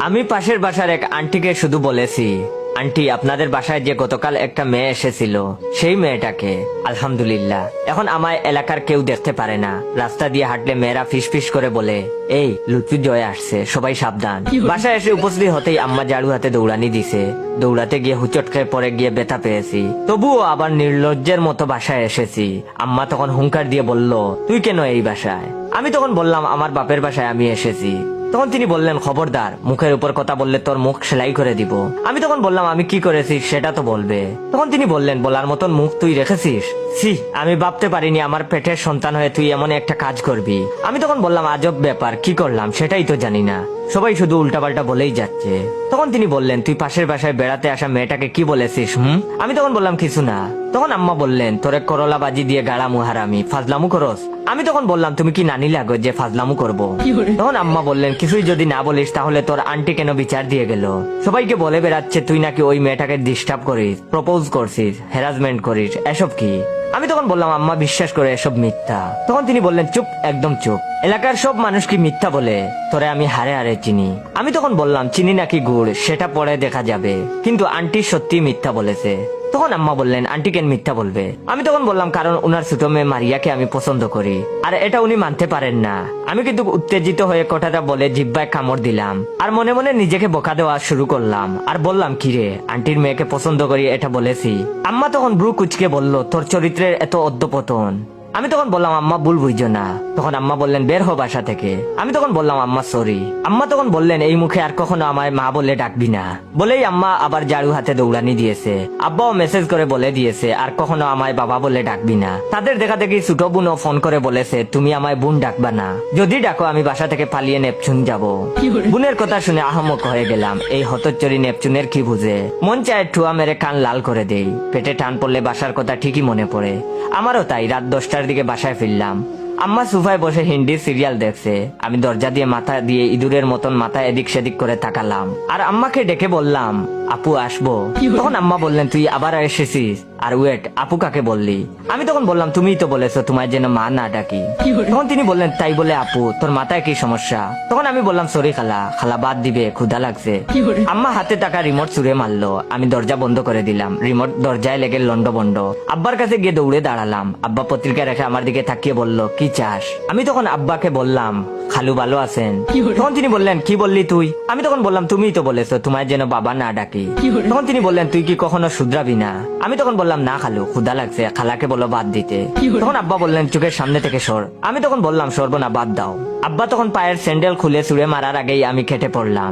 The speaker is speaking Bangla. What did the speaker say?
আমি পাশের বাসার এক আন্টিকে শুধু বলেছি, আন্টি আপনাদের বাসায় যে গতকাল একটা মেয়ে এসেছিল সেই মেয়েটাকে। আলহামদুলিল্লাহ এখন আমার এলাকার কেউ দেখতে পারে না, রাস্তা দিয়ে হাঁটলে মেয়েরা ফিস ফিস করে বলে এই লুৎফি জয় আসছে, সবাই সাবধান। বাসায় এসে উপস্থিত হতেই আম্মা ঝাড়ু হাতে দৌড়ানি দিছে। দৌড়াতে গিয়ে হুচট খেয়ে পরে গিয়ে ব্যথা পেয়েছি, তবুও আবার নির্লজ্জের মতো বাসায় এসেছি। আম্মা তখন হুঙ্কার দিয়ে বলল, তুই কেন এই বাসায়? আমি তখন বললাম আমার বাপের বাসায় আমি এসেছি। তখন তিনি বললেন, খবরদার মুখের উপর কথা বললে তোর মুখ সেলাই করে দিব। আমি তখন বললাম, আমি কি করেছি সেটা তো বলবে। তখন তিনি বললেন, বলার মতন মুখ তুই রেখেছিস? ছি, আমি ভাবতে পারিনি আমার পেটের সন্তান হয়ে তুই এমন একটা কাজ করবি। আমি তখন বললাম, আজব ব্যাপার, কি করলাম সেটাই তো জানি না, সবাই শুধু উল্টাপাল্টা বলেই যাচ্ছে। তখন তিনি বললেন, তুই পাশের বাসায় বেড়াতে আসা মেয়েটাকে কি বলেছিস? আমি তখন বললাম, কিছু না। তখন আম্মা বললেন, তোরে করলা বাজি দিয়ে গাড়ামু হারামি, ফাজলামু করস? আমি তখন বললাম, তুমি কি নানি লাগো যে ফাজলামু করবো? তখন আম্মা বললেন, কিছুই যদি না বলিস তাহলে তোর আন্টি কেন বিচার দিয়ে গেল? সবাইকে বলে বেড়াচ্ছে তুই নাকি ওই মেয়েটাকে ডিস্টার্ব করিস, প্রপোজ করছিস, হ্যারাসমেন্ট করিস, এসব কি? আমি তখন বললাম, আম্মা বিশ্বাস করে এসব মিথ্যা। তখন তিনি বললেন, চুপ, একদম চুপ, এলাকার সব মানুষ কি মিথ্যা বলে? তোরে আমি হারে হারে চিনি। আমি তখন বললাম, চিনি নাকি গুড় সেটা পরে দেখা যাবে, কিন্তু আন্টি সত্যি মিথ্যা বলেছে। তখন আম্মা বললেন, আন্টি কেন মিথ্যা বলবে? আমি তখন বললাম, কারণ উনার ছোট মেয়ে মারিয়াকে আমি পছন্দ করি, আর এটা উনি মানতে পারেন না। আমি কিন্তু উত্তেজিত হয়ে কথাটা বলে জিহ্বায় কামড় দিলাম, আর মনে মনে নিজেকে বোকা দেওয়া শুরু করলাম, আর বললাম, কিরে আন্টির মেয়েকে পছন্দ করি এটা বলেছি? আম্মা তখন ব্রু কুচকে বলল, তোর চরিত্রের এত অধঃপতন। আমি তখন বললাম, আম্মা ভুল বুঝছো না। তখন আম্মা বললেন, বের হো বাসা থেকে। আমি তখন বললাম, আম্মা সরি। আম্মা তখন বললেন, এই মুখে আর কখনো আমায় মা বলে ডাকবি না। বলেই আম্মা আবার ঝাড়ু হাতে দৌড়ানি দিয়েছে। আব্বাও মেসেজ করে বলে দিয়েছে, আর কখনো আমায় বাবা বলে ডাকবি না। তাদের দেখা দেখি ছোট বোনও ফোন করে বলেছে, তুমি আমায় বোন ডাকবা না, যদি ডাকো আমি বাসা থেকে পালিয়ে নেপচুন যাব। বোনের কথা শুনে আহমক হয়ে গেলাম। এই হতচ্চরি নেপচুনের কি বুঝে? মন চায় ঠুয়া মেরে কান লাল করে দেই। পেটে টান পড়লে বাসার কথা ঠিকই মনে পড়ে। আমারও তাই। রাত 10টার দিকে বাসায় ফিরলাম। আম্মা সোফায় বসে হিন্দি সিরিয়াল দেখছে। আমি দরজা দিয়ে মাথা দিয়ে ইঁদুরের মতন মাথা এদিক সেদিক করে তাকালাম, আর আম্মাকে ডেকে বললাম, আপু আসবো? তখন আম্মা বললেন, তুই আবার এসেছিস? আর ওয়েট, আপু কাকে বললি? আমি তখন বললাম, তুমিই তো বলেছো তোমায় যেন মা না ডাকি। তখন তিনি বললেন, তাই বলে আপু তোর মাথায় কি সমস্যা? তখন আমি বললাম, সরি খালা, খালা বাদ দিবে, ক্ষুধা লাগছে। আম্মা হাতে টাকা রিমোট ছুঁড়ে মারলো। আমি দরজা বন্ধ করে দিলাম। রিমোট দরজায় লেগে লন্ড বন্ড। আব্বার কাছে গিয়ে দৌড়ে দাঁড়ালাম। আব্বা পত্রিকা রেখে আমার দিকে তাকিয়ে বলল, কি চাস? আমি তখন আব্বাকে বললাম, খালু ভালো আছেন? তখন তিনি বললেন, কি বললি তুই? আমি তখন বললাম, তুমিই তো বলেছো তোমায় যেন বাবা না ডাকি। তখন তিনি বললেন, তুই কি কখনো শুধরাবি না? আমি তখন বললাম, না খালু, ক্ষুধা লাগছে, খালাকে বলো বাদ দিতে। তখন আব্বা বললেন, চোখের সামনে থেকে সর। আমি তখন বললাম, সরবো না, বাদ দাও। আব্বা তখন পায়ের স্যান্ডেল খুলে ছুঁড়ে মারার আগেই আমি কেটে পড়লাম।